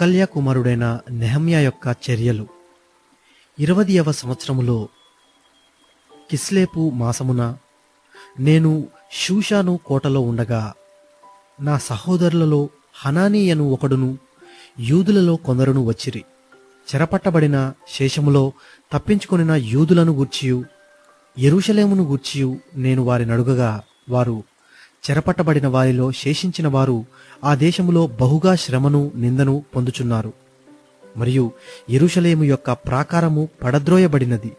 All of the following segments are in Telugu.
హకల్యా కుమారుడైన నెహమ్యా యొక్క చర్యలు. 20వ సంవత్సరములో కిస్లేపు మాసమున నేను షూషాను కోటలో ఉండగా నా సహోదరులలో హనానీయను ఒకడును యూదులలో కొందరును వచ్చిరి. చెరపట్టబడిన శేషములో తప్పించుకొనిన యూదులను గూర్చియు యెరూషలేమును గూర్చియు నేను వారిని అడుగగా, వారు చెరపట్టబడిన వారిలో శేషించిన వారు ఆ దేశములో బహుగా శ్రమను నిందను పొందుచున్నారు, మరియు యెరూషలేము యొక్క ప్రాకారము పడద్రోయబడినది,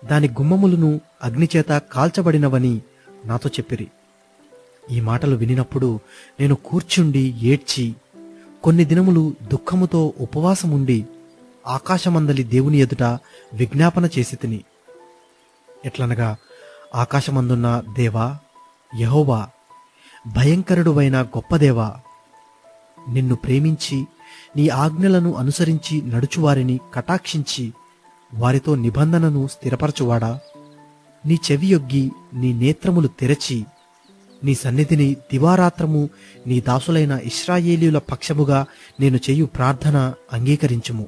దాని గుమ్మములను అగ్నిచేత కాల్చబడినవని నాతో చెప్పిరి. ఈ మాటలు వినినప్పుడు నేను కూర్చుండి ఏడ్చి కొన్ని దినములు దుఃఖముతో ఉపవాసముండి ఆకాశమందలి దేవుని ఎదుట విజ్ఞాపన చేసి తిని. ఎట్లనగా, ఆకాశమందున్న దేవా యెహోవా, భయంకరుడువైన గొప్పదేవా, నిన్ను ప్రేమించి నీ ఆజ్ఞలను అనుసరించి నడుచువారిని కటాక్షించి వారితో నిబంధనను స్థిరపరచువాడా, నీ చెవియొగ్గి నీ నేత్రములు తెరచి నీ సన్నిధిని దివారాత్రము నీ దాసులైన ఇశ్రాయేలీయుల పక్షముగా నేను చేయు ప్రార్థన అంగీకరించుము.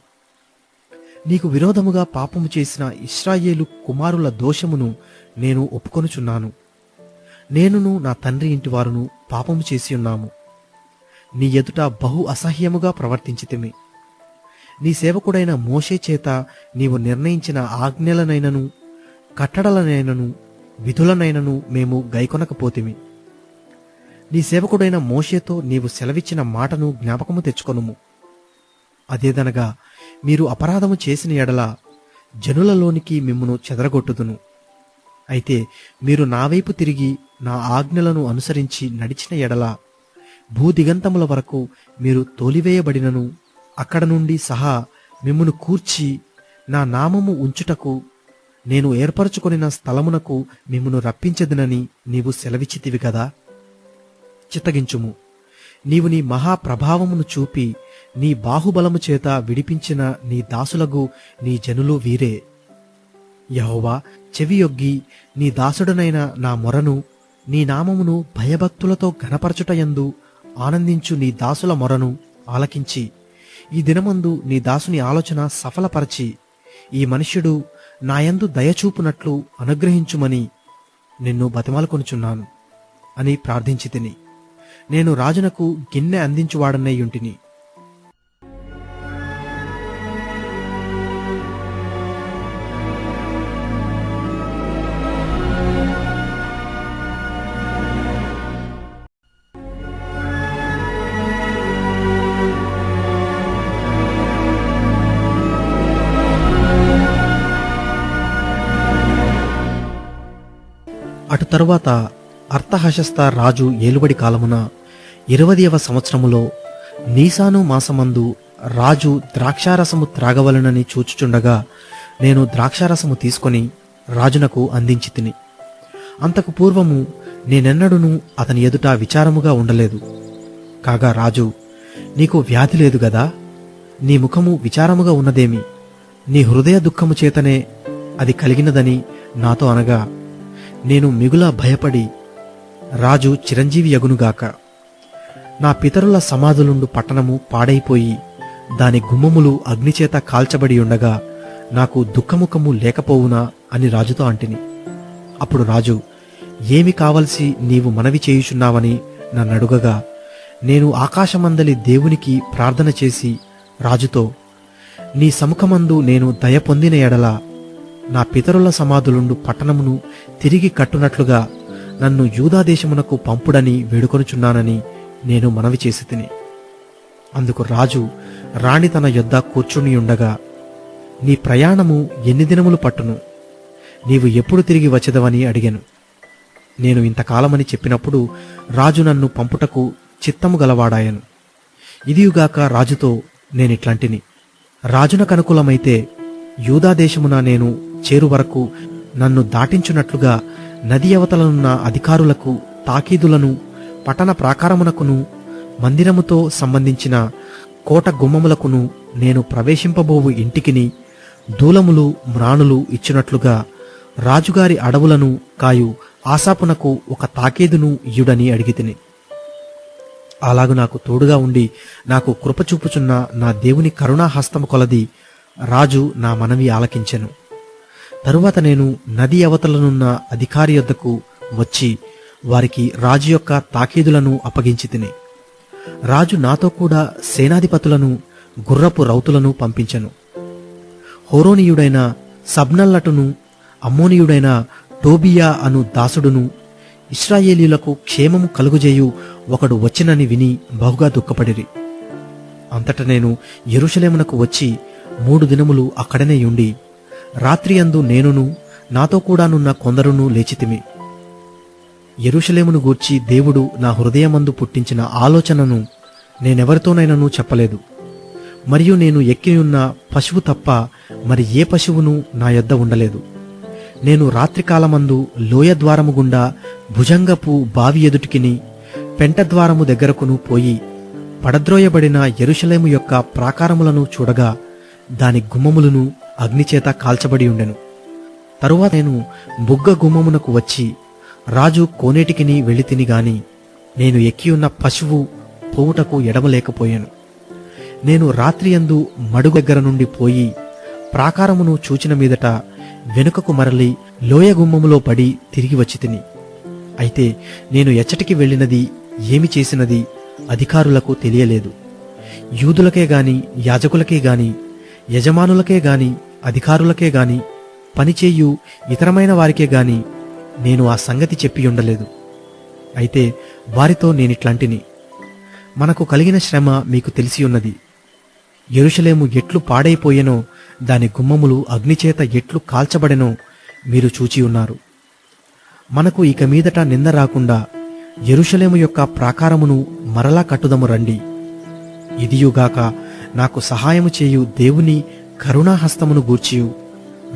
నీకు విరోధముగా పాపము చేసిన ఇశ్రాయేలు కుమారుల దోషమును నేను ఒప్పుకొనుచున్నాను. నేనును నా తండ్రి ఇంటివారును పాపము చేసి ఉన్నాము. నీ ఎదుట బహు అసహ్యముగా ప్రవర్తించితిమి. నీ సేవకుడైన మోషే చేత నీవు నిర్ణయించిన ఆజ్ఞలనైనను కట్టడలనైనను విధులనైనను మేము గైకొనకపోతిమి. నీ సేవకుడైన మోషేతో నీవు సెలవిచ్చిన మాటను జ్ఞాపకము తెచ్చుకొనుము. అదేదనగా, మీరు అపరాధము చేసిన ఎడల జనులలోనికి మిమ్మును చెదరగొట్టుదును. అయితే మీరు నా వైపు తిరిగి నా ఆజ్ఞలను అనుసరించి నడిచిన ఎడల భూదిగంతముల వరకు మీరు తోలివేయబడినను అక్కడ నుండి సహా మిమ్మును కూర్చి నా నామము ఉంచుటకు నేను ఏర్పరచుకొనిన స్థలమునకు మిమ్మును రప్పించదునని నీవు సెలవిచ్చితివి కదా. చిత్తగించుము. నీవు నీ మహాప్రభావమును చూపి నీ బాహుబలము చేత విడిపించిన నీ దాసులగు నీ జనులు వీరే. యెహోవా, చెవియొగ్గి నీ దాసుడనైన నా మొరను, నీ నామమును భయభక్తులతో ఘనపరచుటయందు ఆనందించు నీ దాసుల మొరను ఆలకించి ఈ దినమందు నీ దాసుని ఆలోచన సఫలపరచి ఈ మనుష్యుడు నాయందు దయచూపునట్లు అనుగ్రహించుమని నిన్ను బతిమాలుకొనుచున్నాను అని ప్రార్థించి తిని, నేను రాజునకు గిన్నె అందించువాడనయ్యుంటిని. అటు తరువాత అర్తహషస్త రాజు ఏలుబడి కాలమున 20వ సంవత్సరములో నీసాను మాసమందు రాజు ద్రాక్షారసము త్రాగవలనని చూచుచుండగా నేను ద్రాక్షారసము తీసుకొని రాజునకు అందించి తిని. అంతకు పూర్వము నేనెన్నడూనూ అతని ఎదుట విచారముగా ఉండలేదు. కాగా రాజు, నీకు వ్యాధి లేదు గదా, నీ ముఖము విచారముగా ఉన్నదేమి, నీ హృదయ దుఃఖము చేతనే అది కలిగినదని నాతో అనగా, నేను మిగుల భయపడి, రాజు చిరంజీవి యగునుగాక, నా పితరుల సమాధులుండు పట్టణము పాడైపోయి దాని గుమ్మములు అగ్నిచేత కాల్చబడి ఉండగా నాకు దుఃఖముఖము లేకపోవునా అని రాజుతో అంటిని. అప్పుడు రాజు, ఏమి కావలసి నీవు మనవి చేయుచున్నావని నన్నడుగగా, నేను ఆకాశమందలి దేవునికి ప్రార్థన చేసి రాజుతో, నీ సముఖమందు నేను దయ పొందిన ఎడల నా పితరుల సమాధులుండు పట్టణమును తిరిగి కట్టునట్లుగా నన్ను యూదాదేశమునకు పంపుడని వేడుకొనుచున్నానని నేను మనవి చేసి తిని. అందుకు రాజు రాణి తన యొద్ద కూర్చుని ఉండగా, నీ ప్రయాణము ఎన్ని దినములు పట్టును, నీవు ఎప్పుడు తిరిగి వచ్చెదవని అడిగాను. నేను ఇంతకాలమని చెప్పినప్పుడు రాజు నన్ను పంపుటకు చిత్తము గలవాడాయను. ఇదియుగాక రాజుతో నేనిట్లాంటిని, రాజునకనుకూలమైతే యూదాదేశమున నేను చేరు వరకు నన్ను దాటించున్నట్లుగా నది అవతలనున్న అధికారులకు తాకీదులను పట్టణ ప్రాకారమునకును మందిరముతో సంబంధించిన కోట గుమ్మములకును నేను ప్రవేశింపబోవు ఇంటికిని దూలములు మ్రాణులు ఇచ్చినట్లుగా రాజుగారి అడవులను కాయు ఆసాపునకు ఒక తాకీదును ఇయుడని అడిగితిని. అలాగు నాకు తోడుగా ఉండి నాకు కృప చూపుచున్న నా దేవుని కరుణాహస్తము కొలది రాజు నా మనవి ఆలకించెను. తరువాత నేను నది అవతలనున్న అధికారి యొద్దకు వచ్చి వారికి రాజు యొక్క తాకీదులను అప్పగించి తిని, రాజు నాతో కూడా సేనాధిపతులను గుర్రపు రౌతులను పంపించెను. హోరోనీయుడైన సబ్నల్లటును అమ్మోనీయుడైన టోబియా అను దాసుడును ఇశ్రాయేలీయులకు క్షేమము కలుగుజేయు ఒకడు వచ్చినని విని బహుగా దుఃఖపడిరి. అంతట నేను యెరూషలేమునకు వచ్చి 3 దినములు అక్కడనే ఉండి రాత్రియందు నేనును నాతో కూడానున్న కొందరును లేచితిమి. యెరూషలేమును గూర్చి దేవుడు నా హృదయమందు పుట్టించిన ఆలోచనను నేనెవరితోనైనను చెప్పలేదు. మరియు నేను ఎక్కియున్న పశువు తప్ప మరి ఏ పశువును నా యొద్ద ఉండలేదు. నేను రాత్రికాలమందు లోయ ద్వారము గుండా భుజంగపు బావి ఎదుటికిని పెంటద్వారము దగ్గరకును పోయి పడద్రోయబడిన యెరూషలేము యొక్క ప్రాకారములను చూడగా దాని గుమ్మములను అగ్నిచేత కాల్చబడి ఉండెను. తరువాత నేను బుగ్గ గుమ్మమునకు వచ్చి రాజు కోనేటికిని వెళ్ళితిని గాని నేను ఎక్కియున్న పశువు పోవుటకు ఎడమలేకపోయాను. నేను రాత్రియందు మడుగు దగ్గర నుండి పోయి ప్రాకారమును చూచిన మీదట వెనుకకు మరలి లోయ గుమ్మములో పడి తిరిగి వచ్చి తిని. అయితే నేను ఎచ్చటికి వెళ్ళినది ఏమి చేసినది అధికారులకు తెలియలేదు. యూదులకే గాని యాజకులకే గాని యజమానులకే గాని అధికారులకే గాని పనిచేయు ఇతరమైన వారికే గాని నేను ఆ సంగతి చెప్పి ఉండలేదు. అయితే వారితో నేనిట్లాంటిని, మనకు కలిగిన శ్రమ మీకు తెలిసి ఉన్నది. యెరూషలేము ఎట్లు పాడైపోయెనో దాని గుమ్మములు అగ్నిచేత ఎట్లు కాల్చబడెనో మీరు చూచి ఉన్నారు. మనకు ఇక మీదట నింద రాకుండా యెరూషలేము యొక్క ప్రాకారమును మరలా కట్టుదము రండి. ఇదియుగాక నాకు సహాయము చేయు దేవుని కరుణాహస్తమును గూర్చియు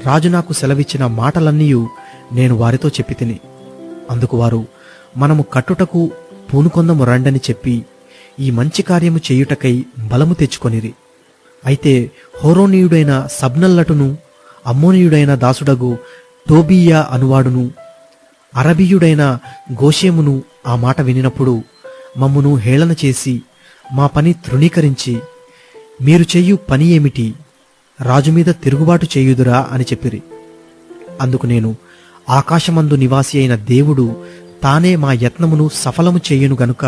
రాజు నాకు సెలవిచ్చిన మాటలన్నీయు నేను వారితో చెప్పి తిని. అందుకు వారు, మనము కట్టుటకు పూనుకొందము రండని చెప్పి ఈ మంచి కార్యము చేయుటకై బలము తెచ్చుకొనిరి. అయితే హోరోనీయుడైన సబ్నల్లటును అమ్మోనీయుడైన దాసుడగు టోబియా అనువాడును అరబీయుడైన గోషేమును ఆ మాట వినినప్పుడు మమ్మును హేళన చేసి మా పని తృణీకరించి, మీరు చెయ్యు పని ఏమిటి, రాజుమీద తిరుగుబాటు చేయుదురా అని చెప్పిరి. అందుకు నేను, ఆకాశమందు నివాసి అయిన దేవుడు తానే మా యత్నమును సఫలము చేయును గనుక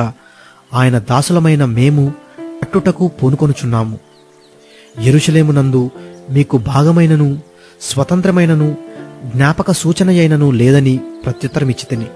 ఆయన దాసులమైన మేము కట్టుటకు పూనుకొనుచున్నాము. యెరూషలేమునందు మీకు భాగమైనను స్వతంత్రమైనను జ్ఞాపక సూచనయైనను లేదని ప్రత్యుత్తరమిచ్చితిని.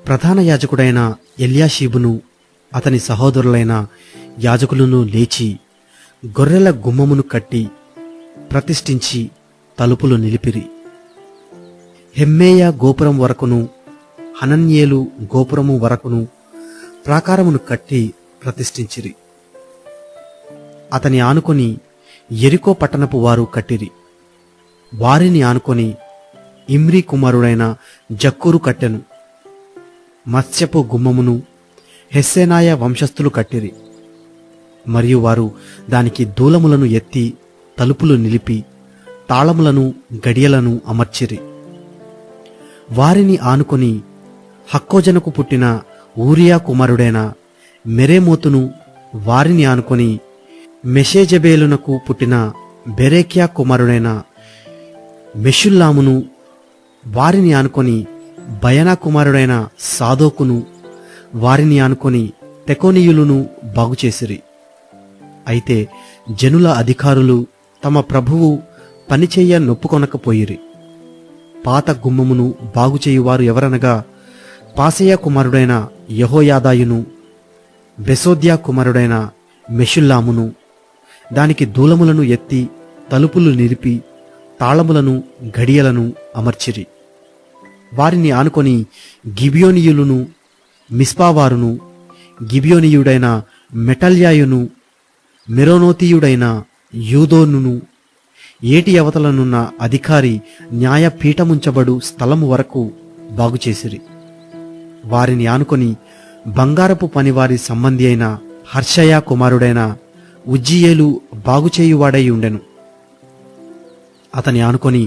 ప్రధాన యాజకుడైన ఎల్యాషీబును అతని సహోదరులైన యాజకులను లేచి గొర్రెల గుమ్మమును కట్టి ప్రతిష్ఠించి తలుపులు నిలిపిరి. హెమ్మేయ గోపురం వరకును హనన్యేలు గోపురము వరకును ప్రాకారమును కట్టి ప్రతిష్ఠించిరి. అతని ఆనుకొని యెరికో పట్టణపు వారు కట్టిరి. వారిని ఆనుకొని ఇమ్రీ కుమారుడైన జక్కూరు కట్టెను. మత్స్యపు గుమ్మమును హెస్సెనాయ వంశస్థులు కట్టిరి. మరియు వారు దానికి దూలములను ఎత్తి తలుపులు నిలిపి తాళములను గడియలను అమర్చిరి. వారిని ఆనుకొని హక్కోజనకు పుట్టిన ఊరియా కుమారుడైన మెరేమోతును, వారిని ఆనుకొని మెషేజబేలునకు పుట్టిన బెరేక్యా కుమారుడైన మెషుల్లామును, వారిని ఆనుకొని బయనా కుమారుడైన సాదోకును, వారిని ఆనుకొని తెకోనీయులను బాగుచేసిరి. అయితే జనుల అధికారులు తమ ప్రభువు పనిచేయ నొప్పుకొనకపోయిరి. పాత గుమ్మమును బాగుచేయువారు ఎవరనగా పాసెయ కుమారుడైన యెహోయాదాయును, బెసోద్యా కుమారుడైన మెషుల్లామును. దానికి దూలములను ఎత్తి తలుపులు నిలిపి తాళములను గడియలను అమర్చిరి. వారిని ఆనుకొని గిబియోనీయులను, మిస్పావారును, గిబియోనీయుడైన మెటల్యాయును, మెరోనోతీయుడైన యూదోనును, ఏటి అవతలనున్న అధికారి న్యాయపీఠముంచబడు స్థలము వరకు బాగుచేసిరి. వారిని ఆనుకొని బంగారపు పనివారి సంబంధి అయిన హర్షయ కుమారుడైన ఉజ్జియేలు బాగుచేయువాడై ఉండెను. అతని ఆనుకొని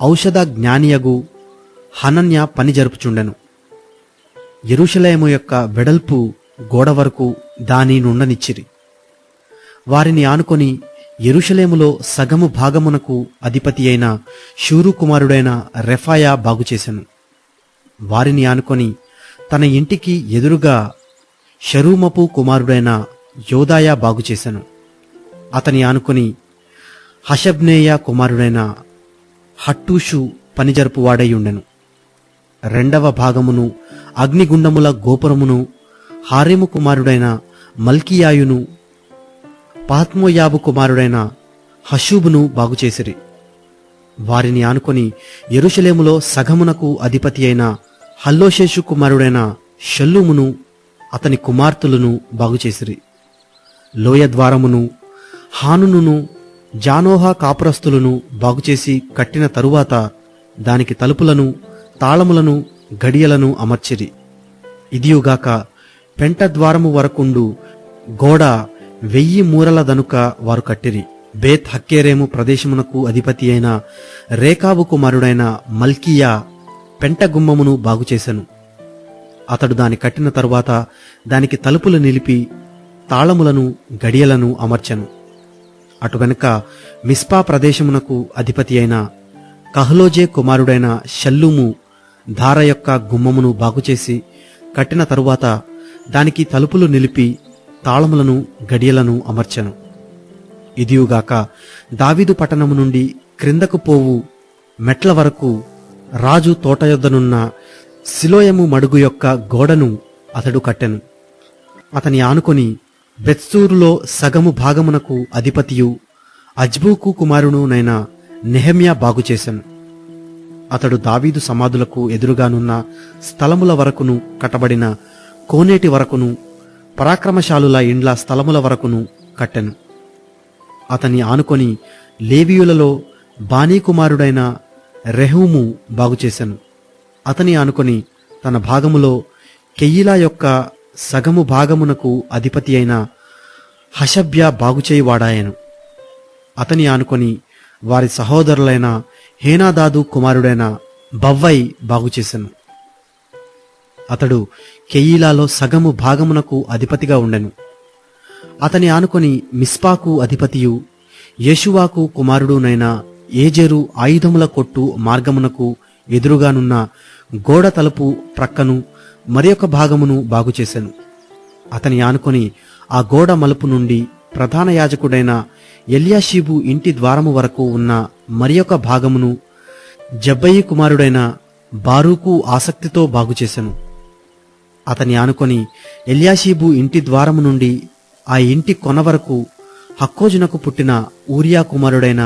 ఔషధ జ్ఞానియగు హనన్య పని జరుపుచుండెను. యెరూషలేము యొక్క వెడల్పు గోడ వరకు దాని నుండనిచ్చిరి. వారిని ఆనుకొని యెరూషలేములో సగము భాగమునకు అధిపతి అయిన షూరు కుమారుడైన రెఫాయా బాగుచేసెను. వారిని ఆనుకొని తన ఇంటికి ఎదురుగా షరూమపు కుమారుడైన యోదాయా బాగుచేసెను. అతని ఆనుకొని హషబ్నేయ కుమారుడైన హట్టూషు పనిజరుపువాడై ఉండెను. రెండవ భాగమును అగ్నిగుండముల గోపురమును హారెము కుమారుడైన మల్కియాయును పాత్మోయాబు కుమారుడైన హషూబును బాగుచేసిరి. వారిని ఆనుకొని యెరూషలేములో సగమునకు అధిపతి అయిన హల్లోషేషు కుమారుడైన షల్లూమును అతని కుమార్తెలను బాగుచేసిరి. లోయ ద్వారమును హానును జానోహా కాపురస్తులను బాగుచేసి కట్టిన తరువాత దానికి తలుపులను తాళములను గడియలను అమర్చిరి. ఇదియుగాక పెంట ద్వారము వరకుండు గోడ 1000 మూరల దనుక వారు కట్టిరి. బేత్ హక్కేరేము ప్రదేశమునకు అధిపతి అయిన రేకాబు కుమారుడైన మల్కియా పెంట గుమ్మమును బాగుచేసెను. అతడు దాని కట్టిన తరువాత దానికి తలుపులు నిలిపి తాళములను గడియలను అమర్చెను. అటు వెనుక మిస్పా ప్రదేశమునకు అధిపతి అయిన కహ్లోజే కుమారుడైన షల్లూము ధార యొక్క గుమ్మమును బాగుచేసి కట్టిన తరువాత దానికి తలుపులు నిలిపి తాళములను గడియలను అమర్చెను. ఇదియుగాక దావీదు పట్టణము నుండి క్రిందకు పోవు మెట్ల వరకు రాజు తోట యొద్దనున్న సిలోయము మడుగు యొక్క గోడను అతడు కట్టెను. అతని ఆనుకొని బెత్సూరులో సగము భాగమునకు అధిపతియు అజ్బూకు కుమారుడునైన నెహెమ్యా బాగుచేసెను. అతడు దావీదు సమాధులకు ఎదురుగానున్న స్థలముల వరకును కట్టబడిన కోనేటి వరకును పరాక్రమశాలుల ఇండ్ల స్థలముల వరకును కట్టెను. అతని ఆనుకొని లేవీయులలో బానీ కుమారుడైన రెహూము బాగుచేసెను. అతని ఆనుకొని తన భాగములో కెయీలా యొక్క సగము భాగమునకు అధిపతి అయిన హషబ్యా బాగుచేయువాడాయెను. అతని ఆనుకొని వారి సహోదరులైన హేనాదాదు కుమారుడైన బవ్వై బాగుచేసెను. అతడు కెయీలాలో సగము భాగమునకు అధిపతిగా ఉండెను. అతని ఆనుకొని మిస్పాకు అధిపతియు యేషువాకు కుమారుడునైన ఏజెరు ఆయుధముల కొట్టు మార్గమునకు ఎదురుగానున్న గోడ తలుపు ప్రక్కను మరియొక భాగమును బాగుచేసెను. అతని ఆనుకొని ఆ గోడ మలుపు నుండి ప్రధాన యాజకుడైన ఎల్యాషీబు ఇంటి ద్వారము వరకు ఉన్న మరియొక భాగమును జబ్బయి కుమారుడైన బారూకు ఆసక్తితో బాగుచేసెను. అతని ఆనుకొని ఎల్యాషీబు ఇంటి ద్వారము నుండి ఆ ఇంటి కొన వరకు హక్కోజునకు పుట్టిన ఊరియా కుమారుడైన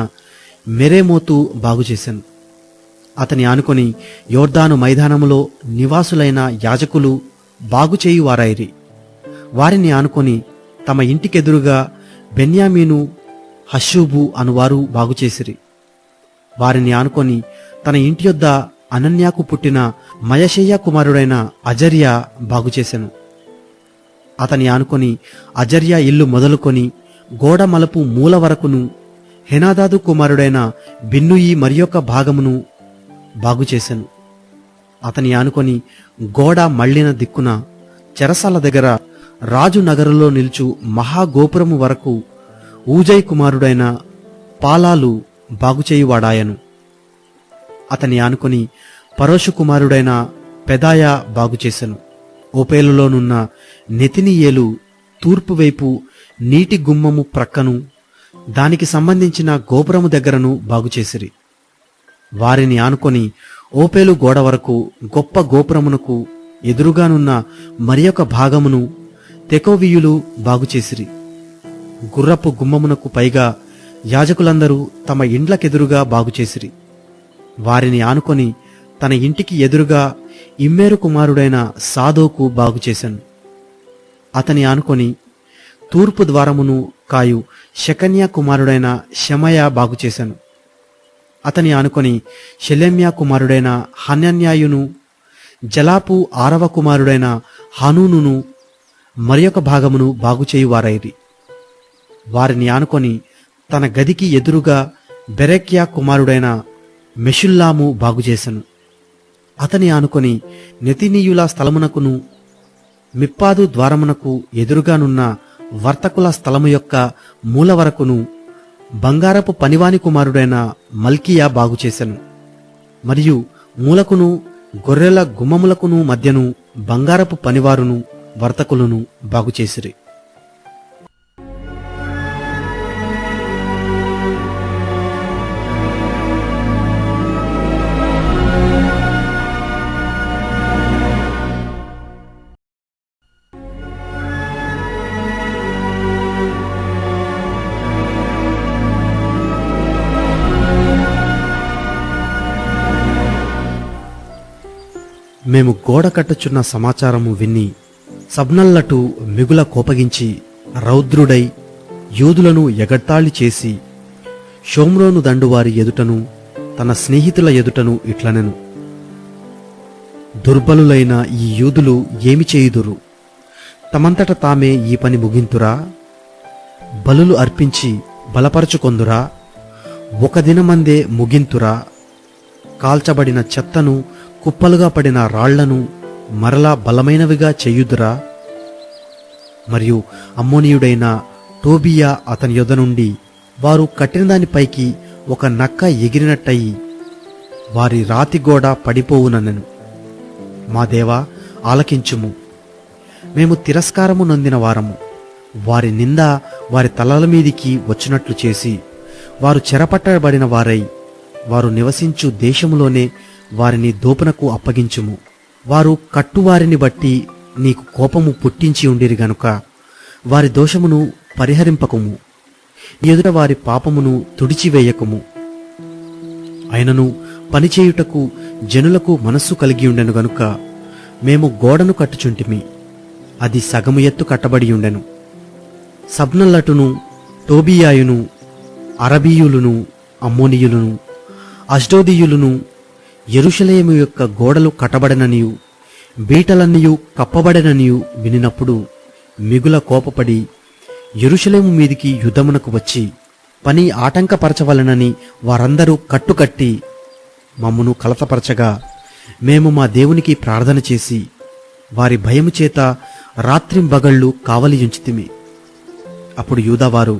మెరేమోతు బాగుచేసెను. అతని ఆనుకొని యోర్దాను మైదానములో నివాసులైన యాజకులు బాగుచేయువారైరి. వారిని ఆనుకొని తమ ఇంటికెదురుగా బెన్యామీను హషూబు అనువారు బాగుచేసిరి. వారిని ఆనుకొని తన ఇంటి యొద్ద అనన్యాకు పుట్టిన మయషేయ కుమారుడైన అజర్యా బాగుచేసెను. అతని ఆనుకొని అజర్యా ఇల్లు మొదలుకొని గోడ మలుపు మూల వరకును హెనాదాదు కుమారుడైన బిన్నుయి మరియొక భాగమును బాగుచేసెను. అతని ఆనుకొని గోడ మళ్ళిన దిక్కున చెరసాల దగ్గర రాజు నగరులో నిలుచు మహాగోపురము వరకు ఊజై కుమారుడైన పాలాలు బాగుచేయువాడాయను. అతని ఆనుకొని పరోషు కుమారుడైన పెదాయా బాగుచేసెను. ఓపేలులోనున్న నెతినియేలు తూర్పు వైపు నీటి గుమ్మము ప్రక్కను దానికి సంబంధించిన గోపురము దగ్గరను బాగుచేసిరి. వారిని ఆనుకొని ఓపేలు గోడ వరకు గొప్ప గోపురమునకు ఎదురుగానున్న మరియొక భాగమును తెకోవీయులు బాగుచేసిరి. గుర్రపు గుమ్మమునకు పైగా యాజకులందరూ తమ ఇండ్లకెదురుగా బాగుచేసిరి. వారిని ఆనుకొని తన ఇంటికి ఎదురుగా ఇమ్మేరు కుమారుడైన సాదోకు బాగుచేసెను. అతని ఆనుకొని తూర్పు ద్వారమును కాయు షెకన్యా కుమారుడైన షెమయా బాగుచేసెను. అతని ఆనుకొని షెలెమ్యా కుమారుడైన హనన్యాయును, జలాపు 6వ కుమారుడైన హానూనును మరియొక భాగమును బాగుచేయువారైరి. వారిని ఆనుకొని తన గదికి ఎదురుగా బెరెక్యా కుమారుడైన మెషుల్లాము బాగుచేసెను. అతని ఆనుకొని నెతినీయుల స్థలమునకును మిప్పాదు ద్వారమునకు ఎదురుగానున్న వర్తకుల స్థలము యొక్క మూల వరకును బంగారపు పనివాని కుమారుడైన మల్కియా బాగుచేసెను. మరియు మూలకును గొర్రెల గుమ్మములకును మధ్యను బంగారపు పనివారును వర్తకులను బాగుచేసిరి. మేము గోడ కట్టుచున్న సమాచారము విని సబ్నల్లటు మిగుల కోపగించి రౌద్రుడై యూదులను ఎగతాళి చేసి షోమ్రోను దండువారి ఎదుటను తన స్నేహితుల ఎదుటను ఇట్లనెను: దుర్బలులైన ఈ యూదులు ఏమి చేయుదురు? తమంతట తామే ఈ పని ముగింతురా? బలులు అర్పించి బలపరచుకొందురా? ఒక దినమందే ముగింతురా? కాల్చబడిన చెత్తను, కుప్పలుగా పడిన రాళ్లను మరలా బలమైనవిగా చేయుదురా? మరియు అమ్మోనీయుడైన టోబియా అతని యొద్ద నుండి వారు కట్టిన దానిపైకి ఒక నక్క ఎగిరినట్టయి వారి రాతిగోడ పడిపోవుననెను. మా దేవా, ఆలకించుము. మేము తిరస్కారము నొందిన వారము. వారి నింద వారి తలల మీదికి వచ్చినట్లు చేసి వారు చెరపట్టబడిన వారై వారు నివసించు దేశములోనే వారిని దోపునకు అప్పగించుము. వారు కట్టువారిని బట్టి నీకు కోపము పుట్టించి ఉండిరి గనుక వారి దోషమును పరిహరింపకుము, ఎదుట వారి పాపమును తుడిచివేయకుము. అయినను పనిచేయుటకు జనులకు మనస్సు కలిగి ఉండెను గనుక మేము గోడను కట్టుచుంటిమి. అది సగము ఎత్తు కట్టబడి ఉండెను. సబ్నల్లటును, టోబియాయును, అరబీయులును, అమ్మోనీయులును, అష్డోదీయులును యెరూషలేము యొక్క గోడలు కట్టబడననియు బీటలన్నీయు కప్పబడననియు వినినప్పుడు మిగుల కోపపడి యెరూషలేము మీదికి యుద్ధమునకు వచ్చి పని ఆటంకపరచవలనని వారందరూ కట్టుకట్టి మమ్మును కలతపరచగా మేము మా దేవునికి ప్రార్థన చేసి వారి భయము చేత రాత్రింబగళ్ళు కావలియుంచితిమి. అప్పుడు యూదావారు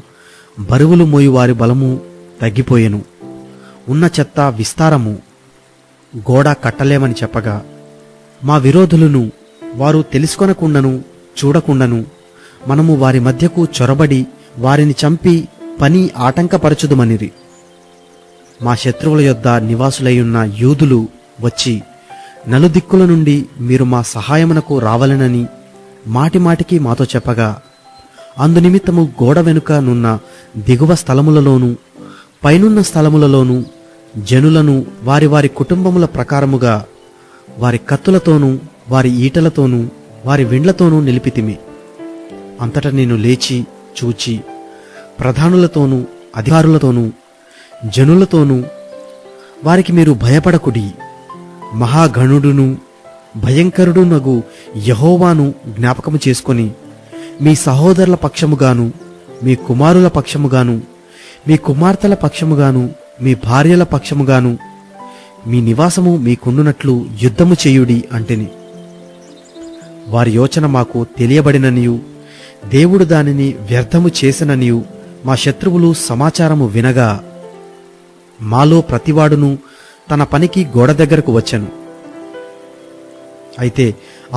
బరువులు మోయు వారి బలము తగ్గిపోయెను. ఉన్న చెత్త విస్తారము గోడ కట్టలేమని చెప్పగా మా విరోధులను వారు తెలుసుకొనకుండను చూడకుండను మనము వారి మధ్యకు చొరబడి వారిని చంపి పని ఆటంకపరచుదుమనిరి. మా శత్రువుల యొద్ద నివాసులైయున్న యూదులు వచ్చి నలుదిక్కుల నుండి మీరు మా సహాయమునకు రావాలనని మాటిమాటికి మాతో చెప్పగా అందునిమిత్తము గోడ వెనుక నున్న దిగువ స్థలములలోనూ పైనున్న స్థలములలోనూ జనులను వారి వారి కుటుంబముల ప్రకారముగా వారి కత్తులతోనూ వారి ఈటలతోనూ వారి విండ్లతోనూ నిలిపితిమి. అంతటా నేను లేచి చూచి ప్రధానులతోనూ అధికారులతోనూ జనులతోనూ వారికి మీరు భయపడకుడి, మహాగణుడును భయంకరుడునగు యెహోవాను జ్ఞాపకము చేసుకొని మీ సహోదరుల పక్షముగాను మీ కుమారుల పక్షముగాను మీ కుమార్తెల పక్షముగాను మీ భార్యల పక్షముగాను మీ నివాసము మీకుండునట్లు యుద్ధము చేయుడి అంటెని. వారి యోచన మాకు తెలియబడిననియు దేవుడు దానిని వ్యర్థము చేసెననియు మా శత్రువులు సమాచారము వినగా మాలో ప్రతివాడును తన పనికి గోడ దగ్గరకు వచ్చెను. అయితే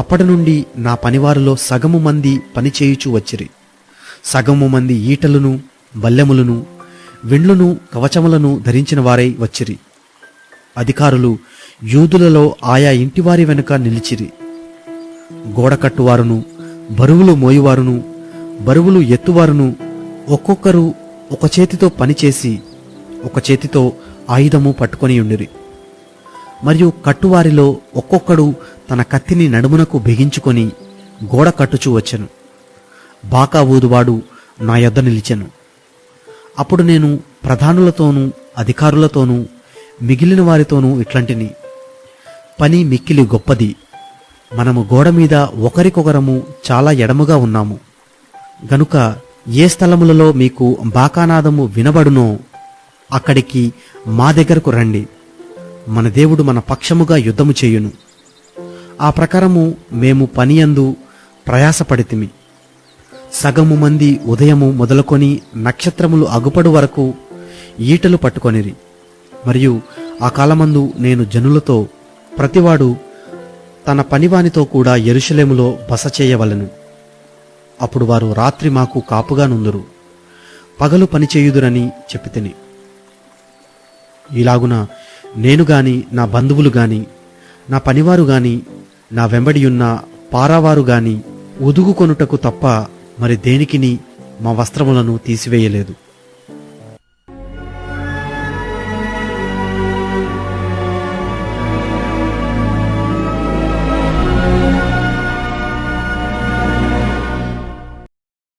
అప్పటి నుండి నా పనివారిలో సగము మంది పనిచేయుచు వచ్చిరి. సగము మంది ఈటలును బల్లెములను విండ్లును కవచములను ధరించిన వారై వచ్చిరి. అధికారులు యూదులలో ఆయా ఇంటివారి వెనుక నిలిచిరి. గోడ కట్టువారును బరువులు మోయువారును బరువులు ఎత్తువారును ఒక్కొక్కరు ఒక చేతితో పనిచేసి ఒక చేతితో ఆయుధము పట్టుకొని ఉండిరి. మరియు కట్టువారిలో ఒక్కొక్కడు తన కత్తిని నడుమునకు బిగించుకొని గోడ కట్టుచూ వచ్చెను. బాకా ఊదువాడు నా యొద్ద నిలిచెను. అప్పుడు నేను ప్రధానులతోనూ అధికారులతోనూ మిగిలిన వారితోనూ ఇట్లాంటిని. పని మిక్కిలి గొప్పది. మనము గోడ మీద ఒకరికొకరము చాలా ఎడముగా ఉన్నాము గనుక ఏ స్థలములలో మీకు బాకానాదము వినబడునో అక్కడికి మా దగ్గరకు రండి. మన దేవుడు మన పక్షముగా యుద్ధము చేయును. ఆ ప్రకారము మేము పనియందు ప్రయాసపడితిమి. సగము మంది ఉదయము మొదలుకొని నక్షత్రములు అగుపడు వరకు ఈటలు పట్టుకొనిరి. మరియు ఆ కాలమందు నేను జనులతో, ప్రతివాడు తన పనివానితో కూడా యెరూషలేములో బస చేయవలెను. అప్పుడు వారు రాత్రి మాకు కాపుగా నుందురు, పగలు పనిచేయుదురని చెప్పితిని. ఇలాగున నేను గాని, నా బంధువులు గాని, నా పనివారు గాని, నా వెంబడియున్న పారావారు గాని ఉదుగుకొనుటకు తప్ప మరి దేనికిని మా వస్త్రములను తీసివేయలేదు.